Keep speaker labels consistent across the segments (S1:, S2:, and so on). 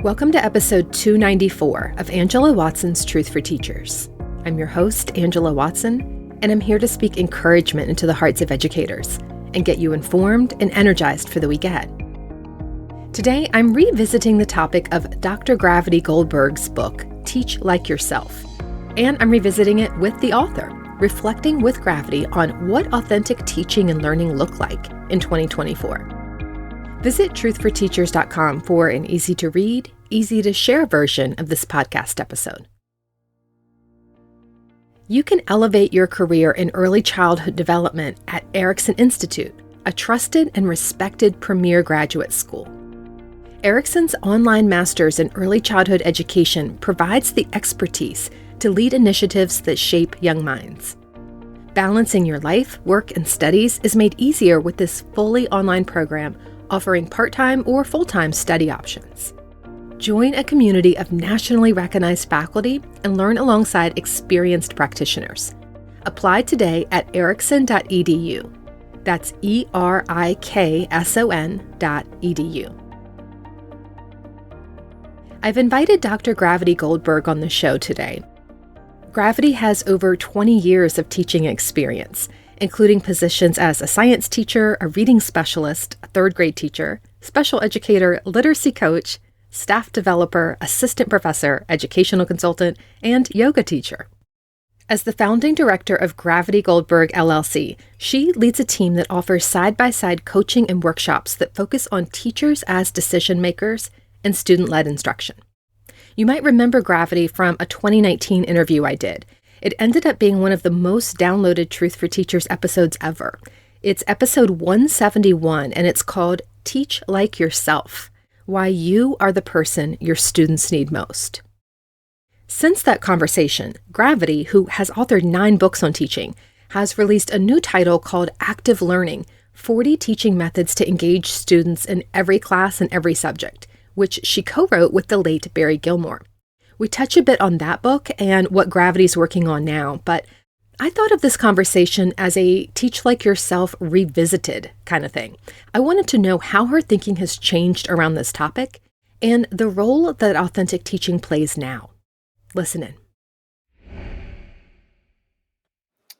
S1: Welcome to episode 294 of Angela Watson's Truth for Teachers. I'm your host, Angela Watson, and I'm here to speak encouragement into the hearts of educators and get you informed and energized for the week ahead. Today, I'm revisiting the topic of Dr. Gravity Goldberg's book, Teach Like Yourself, and I'm revisiting it with the author, reflecting with Gravity on what authentic teaching and learning look like in 2024. Visit truthforteachers.com for an easy-to-read, easy-to-share version of this podcast episode. You can elevate your career in early childhood development at Erickson Institute, a trusted and respected premier graduate school. Erickson's online master's in early childhood education provides the expertise to lead initiatives that shape young minds. Balancing your life, work, and studies is made easier with this fully online program offering part-time or full-time study options. Join a community of nationally recognized faculty and learn alongside experienced practitioners. Apply today at erickson.edu. That's ERIKSON.edu. I've invited Dr. Gravity Goldberg on the show today. Gravity has over 20 years of teaching experience, including positions as a science teacher, a reading specialist, a third grade teacher, special educator, literacy coach, staff developer, assistant professor, educational consultant, and yoga teacher. As the founding director of Gravity Goldberg, LLC, she leads a team that offers side-by-side coaching and workshops that focus on teachers as decision makers and student-led instruction. You might remember Gravity from a 2019 interview I did. It ended up being one of the most downloaded Truth for Teachers episodes ever. It's episode 171, and it's called Teach Like Yourself: Why You Are the Person Your Students Need Most. Since that conversation, Gravity, who has authored 9 books on teaching, has released a new title called Active Learning: 40 Teaching Methods to Engage Students in Every Class and Every Subject, which she co-wrote with the late Barry Gilmore. We touch a bit on that book and what Gravity's working on now, but I thought of this conversation as a Teach Like Yourself revisited kind of thing. I wanted to know how her thinking has changed around this topic and the role that authentic teaching plays now. Listen in.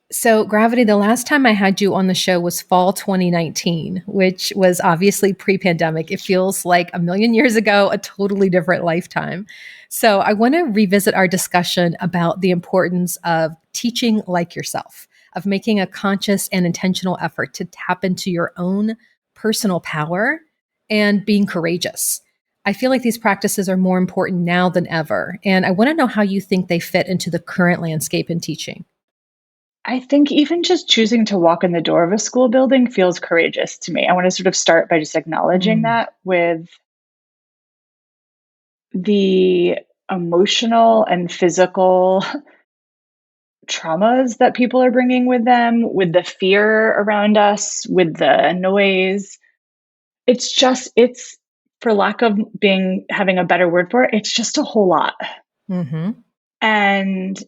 S1: So, Gravity, the last time I had you on the show was fall 2019, which was obviously pre-pandemic. It feels like a million years ago, a totally different lifetime. So I want to revisit our discussion about the importance of teaching like yourself, of making a conscious and intentional effort to tap into your own personal power and being courageous. I feel like these practices are more important now than ever, and I want to know how you think they fit into the current landscape in teaching.
S2: I think even just choosing to walk in the door of a school building feels courageous to me. I want to sort of start by just acknowledging that with the emotional and physical traumas that people are bringing with them, with the fear around us, with the noise. It's for lack of having a better word for it, it's just a whole lot.
S1: Mm-hmm.
S2: And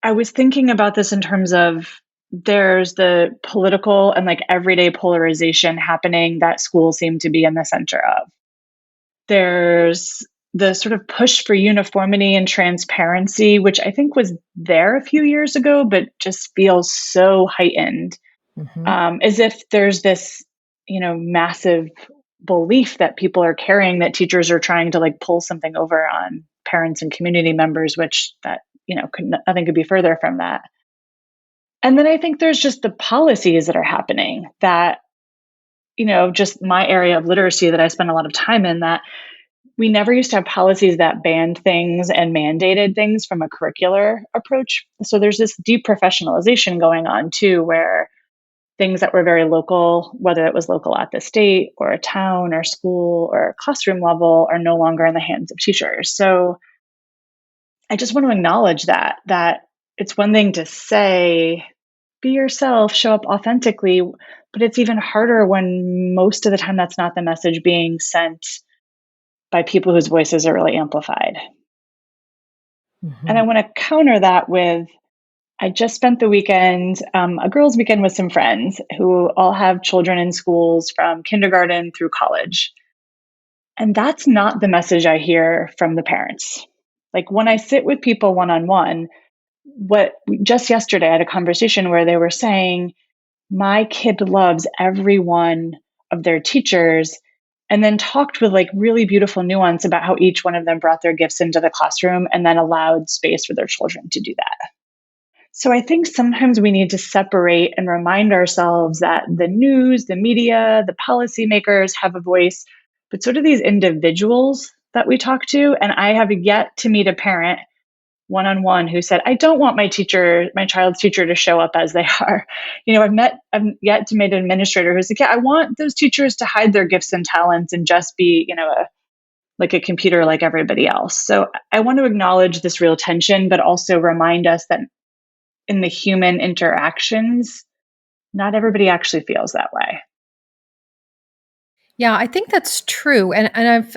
S2: I was thinking about this in terms of there's the political and like everyday polarization happening that schools seem to be in the center of. There's the sort of push for uniformity and transparency, which I think was there a few years ago, but just feels so heightened, as if there's this, massive belief that people are carrying that teachers are trying to like pull something over on parents and community members, which nothing could be further from that. And then I think there's just the policies that are happening that, just my area of literacy that I spend a lot of time in, that we never used to have policies that banned things and mandated things from a curricular approach. So there's this deprofessionalization going on too, where things that were very local, whether it was local at the state or a town or school or classroom level, are no longer in the hands of teachers. So I just want to acknowledge that it's one thing to say, be yourself, show up authentically, but it's even harder when most of the time that's not the message being sent by people whose voices are really amplified. Mm-hmm. And I want to counter that with, I just spent the weekend, a girls' weekend with some friends who all have children in schools from kindergarten through college. And that's not the message I hear from the parents. Like when I sit with people one on one, what just yesterday I had a conversation where they were saying, my kid loves every one of their teachers, and then talked with like really beautiful nuance about how each one of them brought their gifts into the classroom and then allowed space for their children to do that. So I think sometimes we need to separate and remind ourselves that the news, the media, the policymakers have a voice, but so do these individuals that we talk to. And I have yet to meet a parent one on one who said, I don't want my child's teacher to show up as they are. I've yet to meet an administrator who's like, yeah, I want those teachers to hide their gifts and talents and just be, like a computer like everybody else. So I want to acknowledge this real tension, but also remind us that in the human interactions, not everybody actually feels that way.
S1: Yeah, I think that's true. And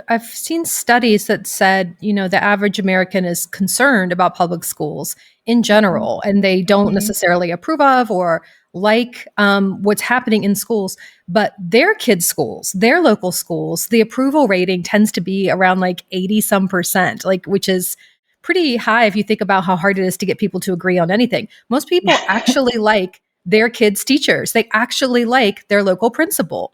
S1: I've seen studies that said, the average American is concerned about public schools in
S2: Mm-hmm.
S1: general, and they don't
S2: Mm-hmm.
S1: necessarily approve of or like what's happening in schools. But their kids' schools, their local schools, the approval rating tends to be around like 80 some percent, like which is pretty high if you think about how hard it is to get people to agree on anything. Most people actually like their kids' teachers. They actually like their local principal.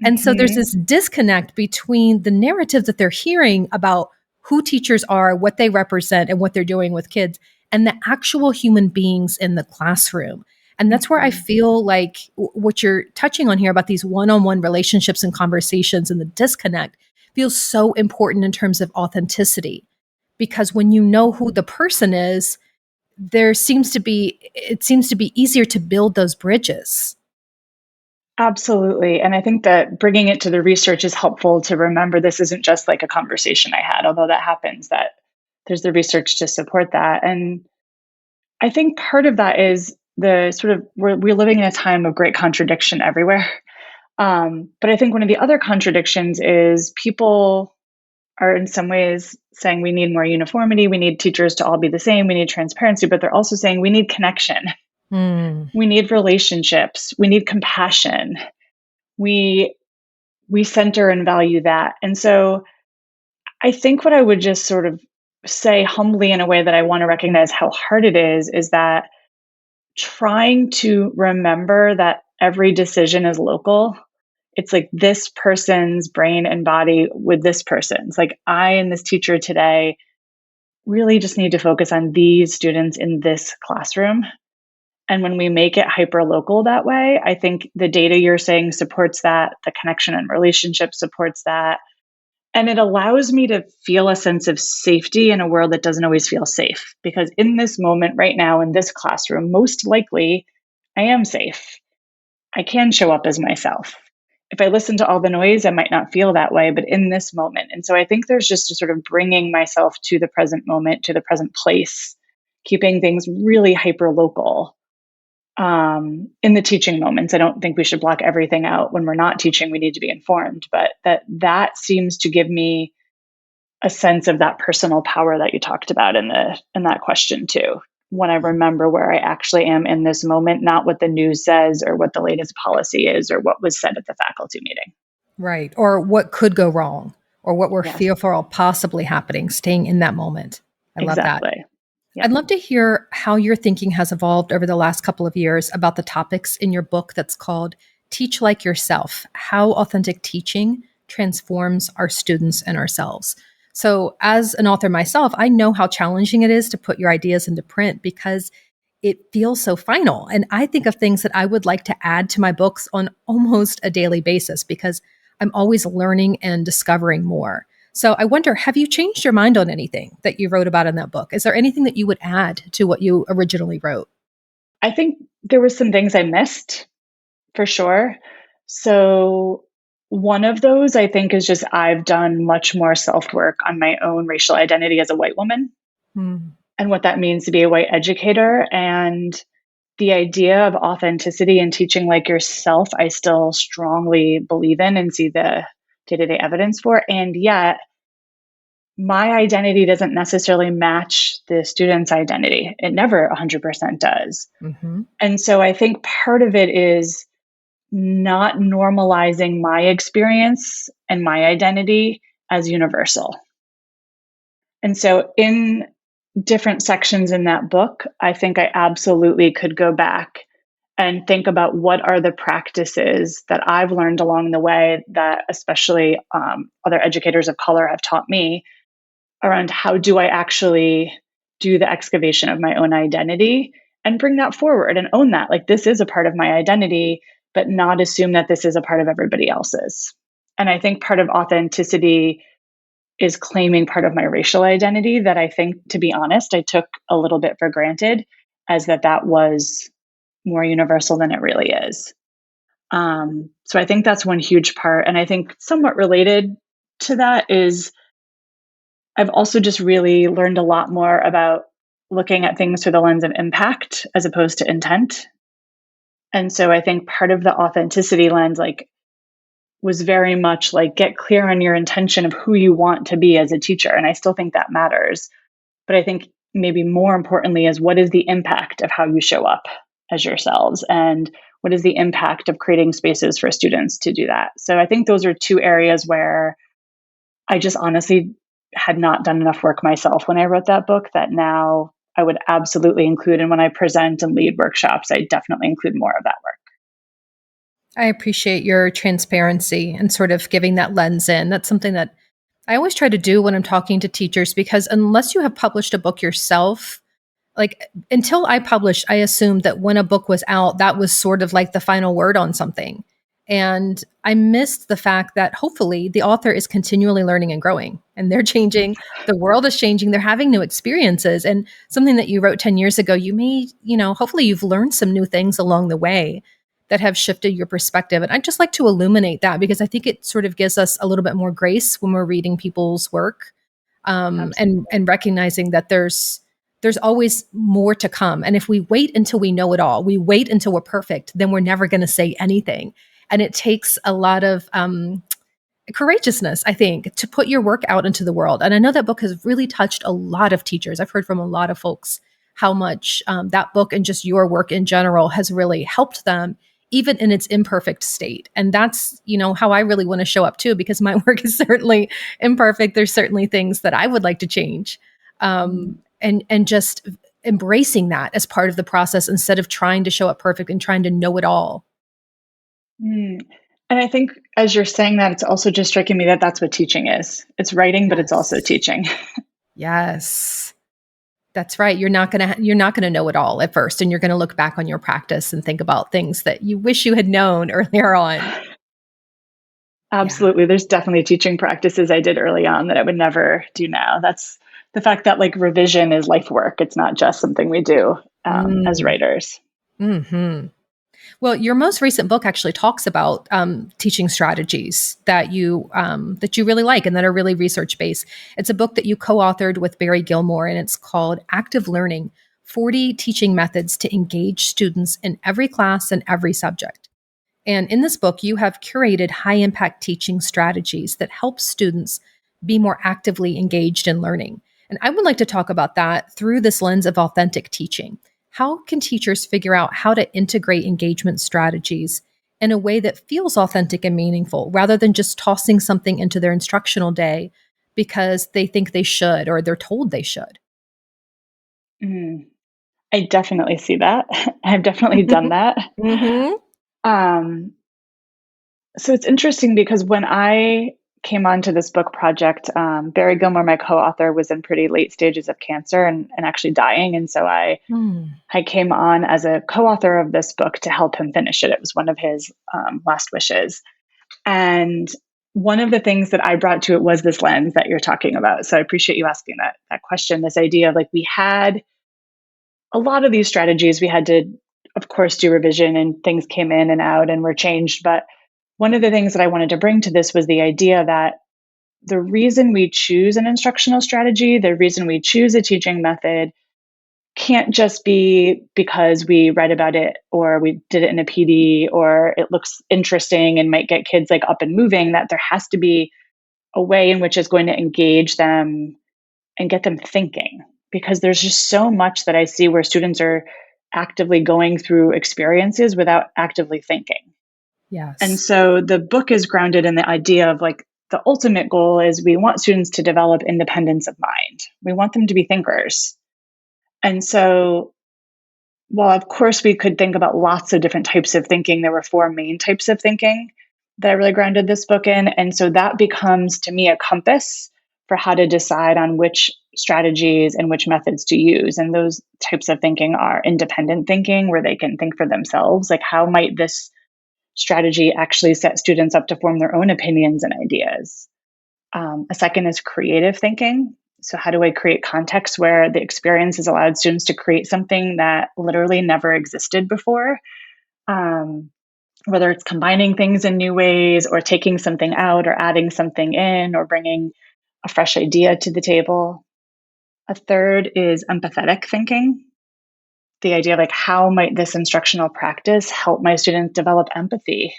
S1: And so there's
S2: Mm-hmm.
S1: this disconnect between the narrative that they're hearing about who teachers are, what they represent, and what they're doing with kids, and the actual human beings in the classroom. And that's where I
S2: Mm-hmm.
S1: feel like what you're touching on here about these one on one relationships and conversations and the disconnect feels so important in terms of authenticity. Because when you know who the person is, it seems to be easier to build those bridges.
S2: Absolutely. And I think that bringing it to the research is helpful to remember this isn't just like a conversation I had, although that happens, that there's the research to support that. And I think part of that is the sort of we're living in a time of great contradiction everywhere. But I think one of the other contradictions is people are in some ways saying we need more uniformity, we need teachers to all be the same, we need transparency, but they're also saying we need connection,
S1: Mm.
S2: we need relationships, we need compassion. We we center and value that. And so I think what I would just sort of say humbly in a way that I want to recognize how hard it is that trying to remember that every decision is local. It's like this person's brain and body with this person's. Like I and this teacher today really just need to focus on these students in this classroom. And when we make it hyper local that way, I think the data you're saying supports that, the connection and relationship supports that. And it allows me to feel a sense of safety in a world that doesn't always feel safe. Because in this moment, right now, in this classroom, most likely I am safe. I can show up as myself. If I listen to all the noise, I might not feel that way, but in this moment. And so I think there's just a sort of bringing myself to the present moment, to the present place, keeping things really hyper local in the teaching moments. I don't think we should block everything out. When we're not teaching, we need to be informed, but that seems to give me a sense of that personal power that you talked about in that question too. When I remember where I actually am in this moment, not what the news says or what the latest policy is or what was said at the faculty meeting.
S1: Right. Or what could go wrong or what we're
S2: Yes,
S1: fearful of possibly happening, staying in that moment. I love that.
S2: exactly. Yeah.
S1: I'd love to hear how your thinking has evolved over the last couple of years about the topics in your book that's called Teach Like Yourself: How Authentic Teaching Transforms Our Students and Ourselves. So, as an author myself, I know how challenging it is to put your ideas into print because it feels so final. And I think of things that I would like to add to my books on almost a daily basis because I'm always learning and discovering more. So I wonder, have you changed your mind on anything that you wrote about in that book? Is there anything that you would add to what you originally wrote?
S2: I think there were some things I missed for sure. So one of those I think is just I've done much more self work on my own racial identity as a white woman
S1: Hmm.
S2: and what that means to be a white educator. And the idea of authenticity and teaching like yourself, I still strongly believe in and see the day to day evidence for. And yet, my identity doesn't necessarily match the student's identity. It never 100% does.
S1: Mm-hmm.
S2: And so I think part of it is not normalizing my experience and my identity as universal. And so in different sections in that book, I think I absolutely could go back and think about what are the practices that I've learned along the way that especially other educators of color have taught me around how do I actually do the excavation of my own identity and bring that forward and own that. Like, this is a part of my identity, but not assume that this is a part of everybody else's. And I think part of authenticity is claiming part of my racial identity that I think, to be honest, I took a little bit for granted as that was more universal than it really is. So I think that's one huge part. And I think somewhat related to that is I've also just really learned a lot more about looking at things through the lens of impact as opposed to intent. And so I think part of the authenticity lens, like, was very much like get clear on your intention of who you want to be as a teacher. And I still think that matters. But I think maybe more importantly is what is the impact of how you show up as yourselves? And what is the impact of creating spaces for students to do that? So I think those are two areas where I just honestly had not done enough work myself when I wrote that book that now I would absolutely include. And when I present and lead workshops, I definitely include more of that work.
S1: I appreciate your transparency and sort of giving that lens in. That's something that I always try to do when I'm talking to teachers, because unless you have published a book yourself, like until I published, I assumed that when a book was out, that was sort of like the final word on something. And I missed the fact that hopefully the author is continually learning and growing, and they're changing. The world is changing. They're having new experiences. And something that you wrote 10 years ago, you may, hopefully you've learned some new things along the way that have shifted your perspective. And I'd just like to illuminate that because I think it sort of gives us a little bit more grace when we're reading people's work, and recognizing that there's always more to come. And if we wait until we know it all, we wait until we're perfect, then we're never going to say anything. And it takes a lot of courageousness, I think, to put your work out into the world. And I know that book has really touched a lot of teachers. I've heard from a lot of folks how much that book and just your work in general has really helped them, even in its imperfect state. And that's, how I really want to show up too, because my work is certainly imperfect. There's certainly things that I would like to change. And just embracing that as part of the process instead of trying to show up perfect and trying to know it all.
S2: And I think as you're saying that, it's also just striking me that that's what teaching is. It's writing, but it's also teaching.
S1: Yes. That's right. You're not going to know it all at first, and you're going to look back on your practice and think about things that you wish you had known earlier on.
S2: Absolutely. Yeah. There's definitely teaching practices I did early on that I would never do now. That's the fact that like revision is life work. It's not just something we do as writers.
S1: Mm-hmm. Well, your most recent book actually talks about teaching strategies that you really like and that are really research-based. It's a book that you co-authored with Barry Gilmore, and it's called Active Learning, 40 Teaching Methods to Engage Students in Every Class and Every Subject. And in this book, you have curated high-impact teaching strategies that help students be more actively engaged in learning. And I would like to talk about that through this lens of authentic teaching. How can teachers figure out how to integrate engagement strategies in a way that feels authentic and meaningful, rather than just tossing something into their instructional day because they think they should or they're told they should?
S2: I definitely see that. I've definitely done that.
S1: Mm-hmm.
S2: So it's interesting because when I came onto this book project, Barry Gilmore, my co-author, was in pretty late stages of cancer and actually dying. And so I came on as a co-author of this book to help him finish it. It was one of his last wishes. And one of the things that I brought to it was this lens that you're talking about. So I appreciate you asking that question, this idea of like, we had a lot of these strategies. We had to, of course, do revision, and things came in and out and were changed. But one of the things that I wanted to bring to this was the idea that the reason we choose an instructional strategy, the reason we choose a teaching method, can't just be because we read about it or we did it in a PD or it looks interesting and might get kids like up and moving. That there has to be a way in which it's going to engage them and get them thinking, because there's just so much that I see where students are actively going through experiences without actively thinking.
S1: Yes.
S2: And so the book is grounded in the idea of like the ultimate goal is we want students to develop independence of mind. We want them to be thinkers. And so, while of course we could think about lots of different types of thinking, there were four main types of thinking that I really grounded this book in. And so that becomes to me a compass for how to decide on which strategies and which methods to use. And those types of thinking are independent thinking, where they can think for themselves. Like, how might this strategy actually set students up to form their own opinions and ideas? A second is creative thinking. So, how do I create context where the experience has allowed students to create something that literally never existed before? Whether it's combining things in new ways, or taking something out, or adding something in, or bringing a fresh idea to the table. A third is empathetic thinking. The idea of, like, how might this instructional practice help my students develop empathy?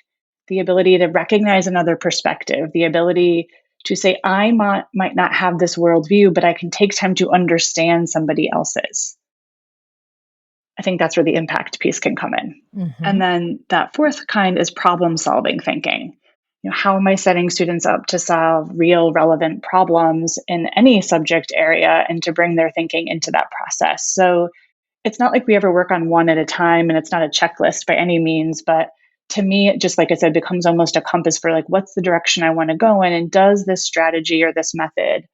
S2: The ability to recognize another perspective, the ability to say, I might not have this worldview, but I can take time to understand somebody else's. I think that's where the impact piece can come in. And then that fourth kind is problem solving thinking. How am I setting students up to solve real relevant problems in any subject area and to bring their thinking into that process? So it's not like we ever work on one at a time, and it's not a checklist by any means, but to me, it just, like I said, becomes almost a compass for, like, what's the direction I want to go in, and does this strategy or this method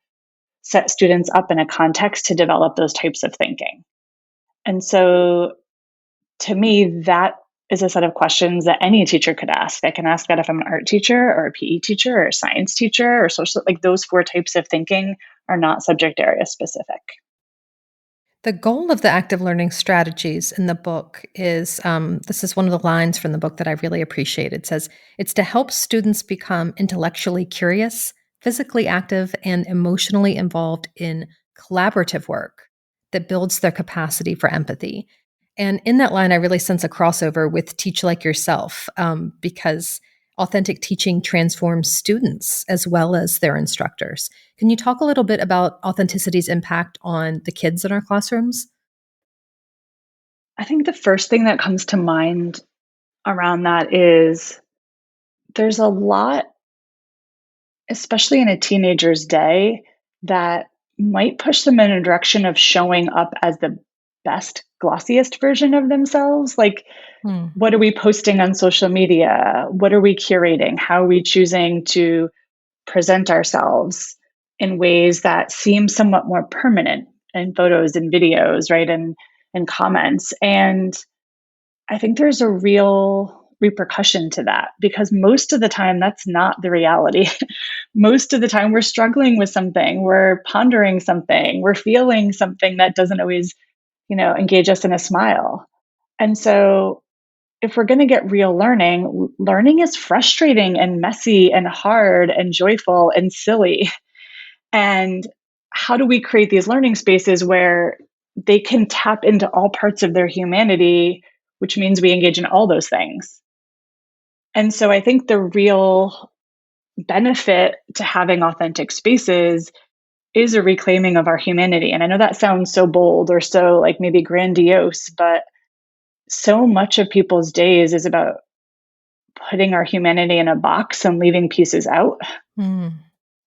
S2: set students up in a context to develop those types of thinking? And so to me, that is a set of questions that any teacher could ask. I can ask that if I'm an art teacher or a PE teacher or a science teacher or social, like, those four types of thinking are not subject area specific.
S1: The goal of the active learning strategies in the book is this is one of the lines from the book that I really appreciate. It says, it's to help students become intellectually curious, physically active, and emotionally involved in collaborative work that builds their capacity for empathy. And in that line, I really sense a crossover with Teach Like Yourself, because authentic teaching transforms students as well as their instructors. Can you talk a little bit about authenticity's impact on the kids in our classrooms?
S2: I think the first thing that comes to mind around that is there's a lot, especially in a teenager's day, that might push them in a direction of showing up as the best, glossiest version of themselves. Like,
S1: Hmm.
S2: what are we posting on social media? What are we curating? How are we choosing to present ourselves in ways that seem somewhat more permanent in photos and videos, right? And comments. And I think there's a real repercussion to that, because most of the time that's not the reality. Most of the time we're struggling with something, we're pondering something, we're feeling something that doesn't always, engage us in a smile. And so if we're going to get real learning, learning is frustrating and messy and hard and joyful and silly. And how do we create these learning spaces where they can tap into all parts of their humanity, which means we engage in all those things? And so I think the real benefit to having authentic spaces is a reclaiming of our humanity. And I know that sounds so bold or so, like, maybe grandiose, but so much of people's days is about putting our humanity in a box and leaving pieces out.
S1: Hmm.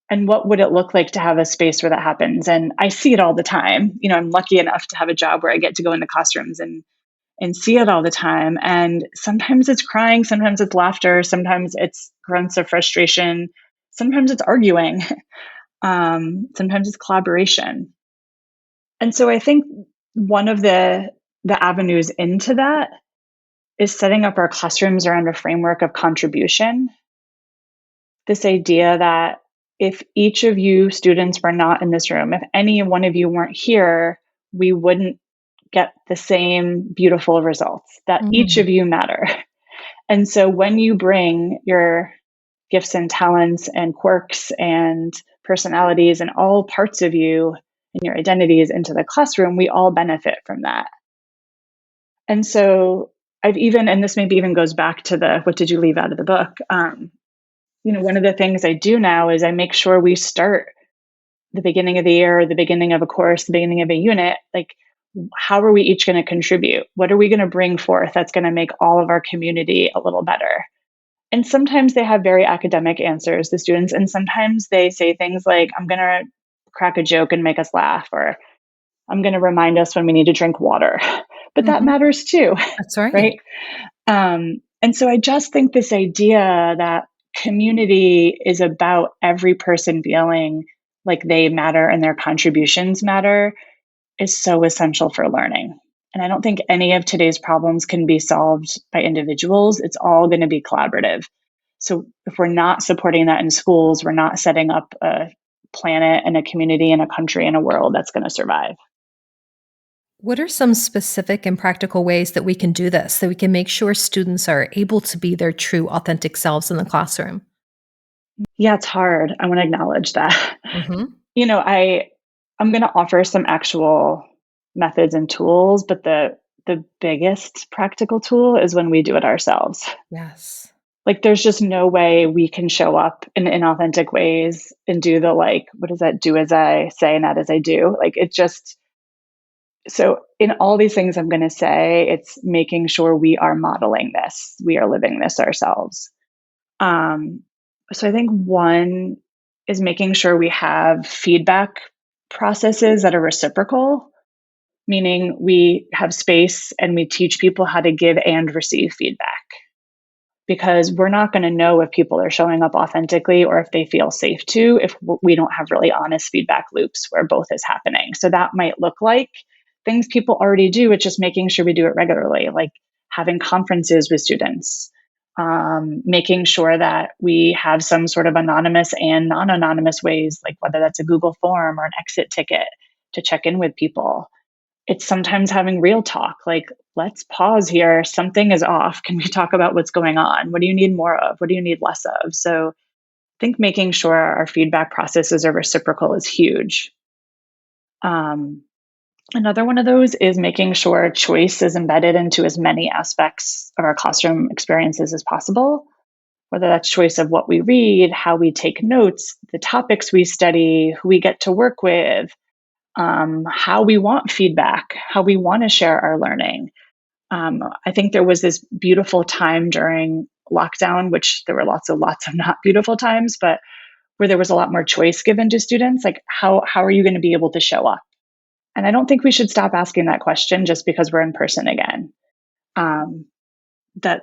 S2: And what would it look like to have a space where that happens? And I see it all the time. I'm lucky enough to have a job where I get to go into classrooms and see it all the time. And sometimes it's crying, sometimes it's laughter, sometimes it's grunts of frustration, sometimes it's arguing, sometimes it's collaboration. And so I think one of the avenues into that is setting up our classrooms around a framework of contribution. This idea that if each of you students were not in this room, if any one of you weren't here, we wouldn't get the same beautiful results, that each of you matter. And so when you bring your gifts and talents and quirks and personalities and all parts of you and your identities into the classroom, we all benefit from that. And so and this maybe even goes back to the what did you leave out of the book? One of the things I do now is I make sure we start the beginning of the year, the beginning of a course, the beginning of a unit, like, how are we each going to contribute? What are we going to bring forth that's going to make all of our community a little better? And sometimes they have very academic answers, the students, and sometimes they say things like, I'm going to crack a joke and make us laugh, or I'm going to remind us when we need to drink water. But that
S1: Mhm.
S2: matters too,
S1: That's right.
S2: right? And so I just think this idea that community is about every person feeling like they matter and their contributions matter is so essential for learning. And I don't think any of today's problems can be solved by individuals. It's all going to be collaborative. So if we're not supporting that in schools, we're not setting up a planet and a community and a country and a world that's going to survive.
S1: What are some specific and practical ways that we can do this so we can make sure students are able to be their true, authentic selves in the classroom?
S2: Yeah, it's hard. I want to acknowledge that.
S1: Mhm.
S2: I'm going to offer some actual methods and tools, but the biggest practical tool is when we do it ourselves.
S1: Yes.
S2: Like there's just no way we can show up in inauthentic ways and do the like, what is that? Do as I say, not as I do. Like it just, so in all these things I'm going to say, it's making sure we are modeling this, we are living this ourselves. Um, so I think one is making sure we have feedback processes that are reciprocal, meaning we have space and we teach people how to give and receive feedback, because we're not going to know if people are showing up authentically or if they feel safe to if we don't have really honest feedback loops where both is happening. So that might look like things people already do. It's just making sure we do it regularly, like having conferences with students, making sure that we have some sort of anonymous and non anonymous ways, like whether that's a Google form or an exit ticket to check in with people. It's sometimes having real talk, like, let's pause here. Something is off. Can we talk about what's going on? What do you need more of? What do you need less of? So I think making sure our feedback processes are reciprocal is huge. Um, Another one of those is making sure choice is embedded into as many aspects of our classroom experiences as possible, whether that's choice of what we read, how we take notes, the topics we study, who we get to work with, how we want feedback, how we want to share our learning. I think there was this beautiful time during lockdown, which there were lots of not beautiful times, but where there was a lot more choice given to students. Like, how are you going to be able to show up? And I don't think we should stop asking that question just because we're in person again. Um, that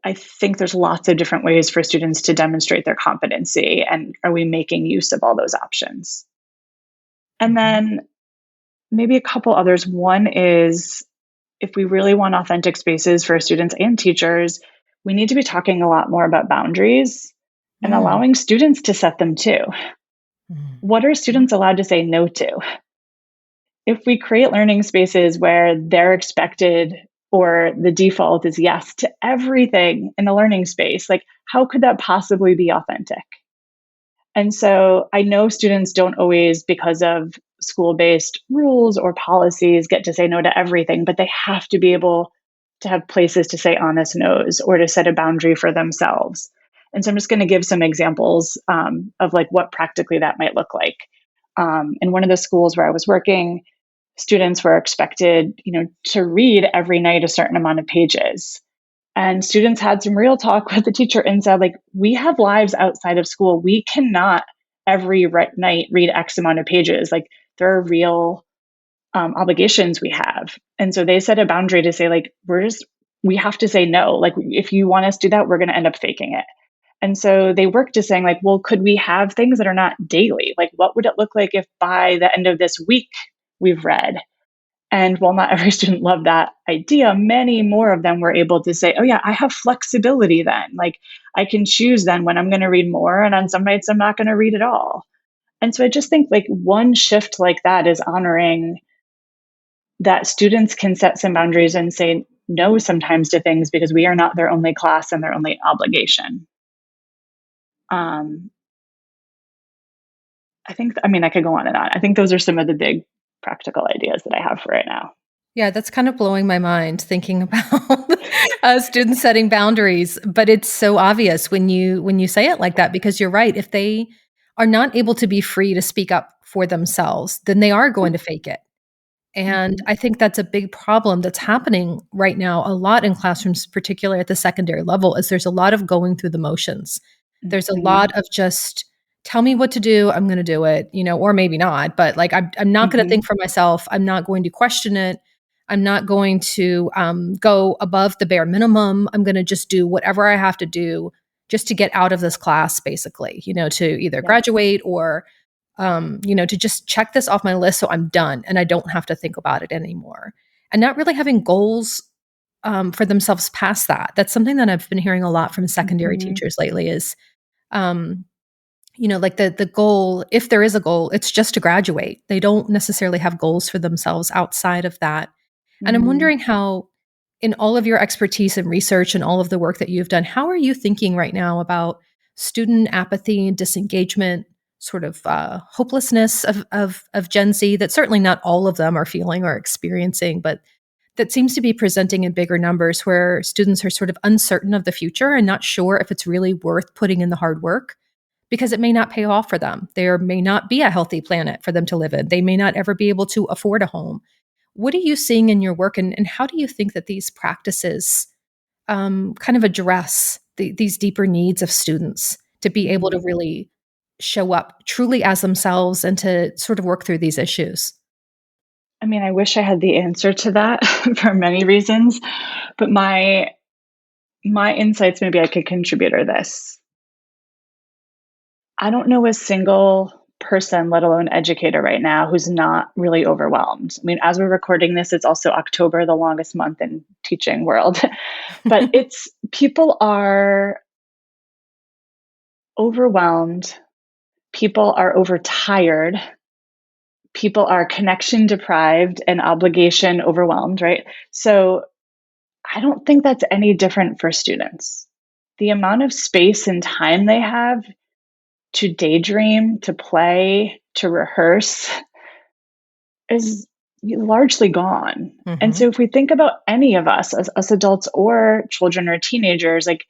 S2: I think there's lots of different ways for students to demonstrate their competency, and are we making use of all those options? And
S1: Mhm.
S2: then maybe a couple others. One is, if we really want authentic spaces for students and teachers, we need to be talking a lot more about boundaries and
S1: Mm.
S2: allowing students to set them too.
S1: Mm.
S2: What are students allowed to say no to? If we create learning spaces where they're expected or the default is yes to everything in the learning space, like how could that possibly be authentic? And so I know students don't always, because of school based rules or policies, get to say no to everything, but they have to be able to have places to say honest no's or to set a boundary for themselves. And so I'm just going to give some examples of like what practically that might look like. In one of the schools where I was working, students were expected, to read every night a certain amount of pages, and students had some real talk with the teacher and said, like, we have lives outside of school. We cannot every night read X amount of pages. Like, there are real obligations we have. And so they set a boundary to say, like, we have to say no. Like, if you want us to do that, we're going to end up faking it. And so they worked to saying, like, well, could we have things that are not daily? Like, what would it look like if by the end of this week we've read? And while not every student loved that idea, many more of them were able to say, oh, yeah, I have flexibility then. Like, I can choose then when I'm going to read more. And on some nights, I'm not going to read at all. And so I just think like one shift like that is honoring that students can set some boundaries and say no sometimes to things because we are not their only class and their only obligation. Um, I mean, I could go on and on. I think those are some of the big practical ideas that I have for right now.
S1: Yeah, that's kind of blowing my mind thinking about students setting boundaries, but it's so obvious when you say it like that because you're right. If they are not able to be free to speak up for themselves, then they are going to fake it. And
S2: Mhm.
S1: I think that's a big problem that's happening right now a lot in classrooms, particularly at the secondary level, is there's a lot of going through the motions. There's a
S2: Mhm.
S1: lot of just tell me what to do, I'm going to do it, or maybe not, but like I'm not going to
S2: Mhm.
S1: think for myself. I'm not going to question it. I'm not going to go above the bare minimum. I'm going to just do whatever I have to do just to get out of this class, basically, to either
S2: Yep.
S1: graduate or to just check this off my list so I'm done and I don't have to think about it anymore. And not really having goals for themselves past that. That's something that I've been hearing a lot from secondary
S2: Mhm.
S1: teachers lately is, um, like the goal, if there is a goal, it's just to graduate. They don't necessarily have goals for themselves outside of that. And I'm
S2: Mhm.
S1: wondering how, in all of your expertise and research and all of the work that you've done, how are you thinking right now about student apathy and disengagement, sort of hopelessness of Gen Z that certainly not all of them are feeling or experiencing, but that seems to be presenting in bigger numbers where students are sort of uncertain of the future and not sure if it's really worth putting in the hard work because it may not pay off for them. There may not be a healthy planet for them to live in. They may not ever be able to afford a home. What are you seeing in your work, and how do you think that these practices kind of address these deeper needs of students to be able to
S2: Mhm.
S1: really show up truly as themselves and to sort of work through these issues?
S2: I mean, I wish I had the answer to that for many reasons, but my insights, maybe I could contribute, are this. I don't know a single person, let alone educator right now, who's not really overwhelmed. I mean, as we're recording this, it's also October, the longest month in teaching world. But it's people are overwhelmed, people are overtired, people are connection deprived and obligation overwhelmed, right? So I don't think that's any different for students. The amount of space and time they have to daydream, to play, to rehearse is largely gone. And
S1: Hmm.
S2: so if we think about any of us as us adults or children or teenagers, like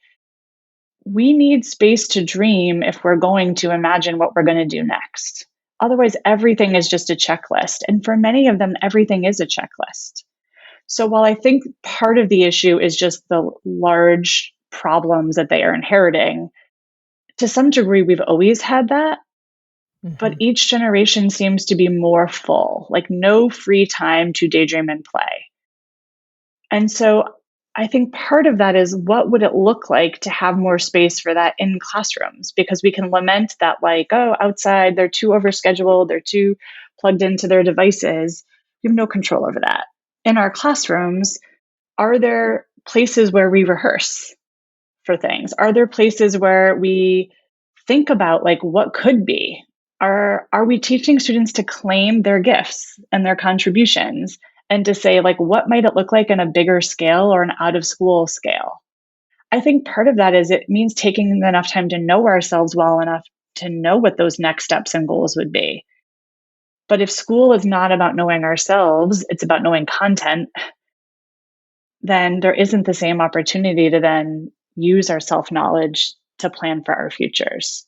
S2: we need space to dream if we're going to imagine what we're going to do next. Otherwise, everything is just a checklist. And for many of them, everything is a checklist. So while I think part of the issue is just the large problems that they are inheriting, to some degree, we've always had that. But
S1: Hmm.
S2: each generation seems to be more full, like no free time to daydream and play. And so I think part of that is what would it look like to have more space for that in classrooms? Because we can lament that, like, oh, outside they're too overscheduled, they're too plugged into their devices. We have no control over that. In our classrooms, are there places where we rehearse for things? Are there places where we think about like what could be? Are we teaching students to claim their gifts and their contributions and to say like what might it look like in a bigger scale or an out of school scale? I think part of that is it means taking enough time to know ourselves well enough to know what those next steps and goals would be. But if school is not about knowing ourselves, it's about knowing content, then there isn't the same opportunity to then use our self knowledge to plan for our futures.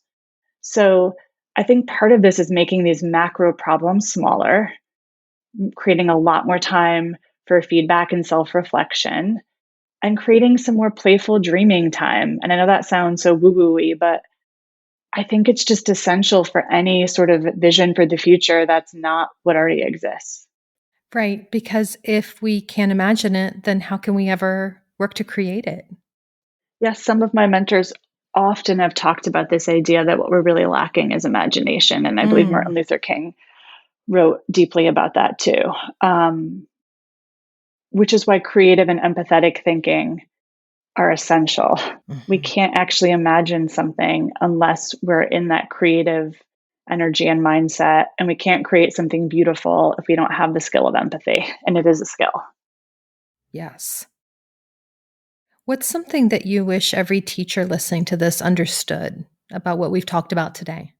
S2: So I think part of this is making these macro problems smaller, creating a lot more time for feedback and self reflection, and creating some more playful dreaming time. And I know that sounds so woo woo-y, but I think it's just essential for any sort of vision for the future that's not what already exists.
S1: Right. Because if we can't imagine it, then how can we ever work to create it?
S2: Yes, some of my mentors often have talked about this idea that what we're really lacking is imagination. And I believe
S1: Mm.
S2: Martin Luther King wrote deeply about that too, which is why creative and empathetic thinking are essential. We
S1: Mhm.
S2: can't actually imagine something unless we're in that creative energy and mindset. And we can't create something beautiful if we don't have the skill of empathy. And it is a skill.
S1: Yes. What's something that you wish every teacher listening to this understood about what we've talked about today?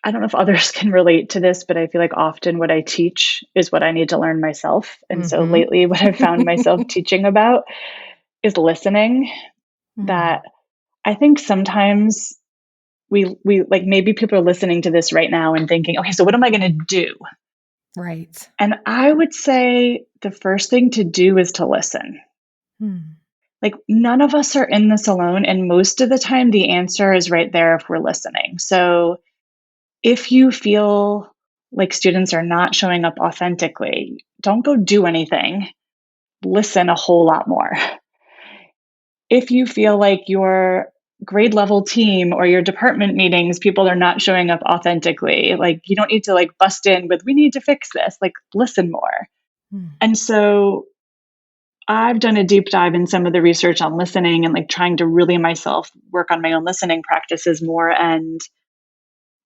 S2: I don't know if others can relate to this, but I feel like often what I teach is what I need to learn myself. And so
S1: Mhm.
S2: lately, what I've found myself teaching about is listening.
S1: Mm.
S2: That I think sometimes we like maybe people are listening to this right now and thinking, okay, so what am I going to do?
S1: Right.
S2: And I would say the first thing to do is to listen.
S1: Hmm.
S2: Like, none of us are in this alone. And most of the time, the answer is right there if we're listening. So if you feel like students are not showing up authentically, don't go do anything. Listen a whole lot more. If you feel like your grade level team or your department meetings, people are not showing up authentically, like you don't need to like bust in with, we need to fix this, like listen more.
S1: Hmm.
S2: And so I've done a deep dive in some of the research on listening and like trying to really myself work on my own listening practices more. And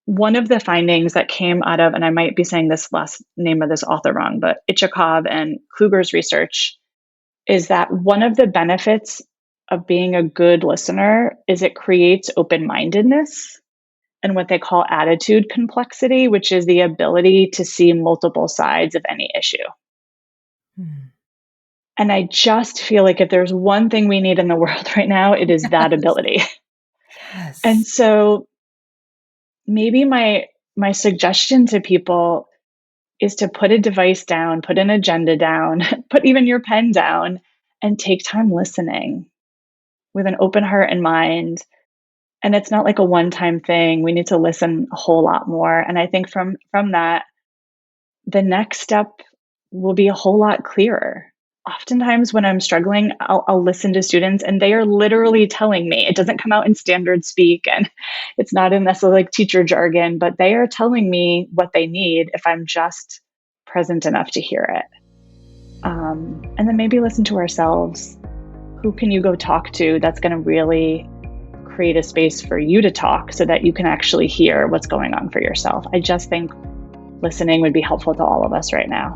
S2: one of the findings that came out of, and I might be saying this last name of this author wrong, but Ichikov and Kluger's research is that one of the benefits of being a good listener is it creates open mindedness and what they call attitude complexity, which is the ability to see multiple sides of any issue.
S1: Hmm.
S2: And I just feel like if there's one thing we need in the world right now, it is that
S1: Yes.
S2: ability. And
S1: Yes.
S2: so maybe my suggestion to people is to put a device down, put an agenda down, put even your pen down, and take time listening with an open heart and mind. And it's not like a one-time thing. We need to listen a whole lot more. And I think from that, the next step will be a whole lot clearer. Oftentimes when I'm struggling, I'll listen to students and they are literally telling me, it doesn't come out in standard speak and it's not in necessarily like teacher jargon, but they are telling me what they need if I'm just present enough to hear it. And then maybe listen to ourselves. Who can you go talk to that's going to really create a space for you to talk so that you can actually hear what's going on for yourself? I just think listening would be helpful to all of us right now.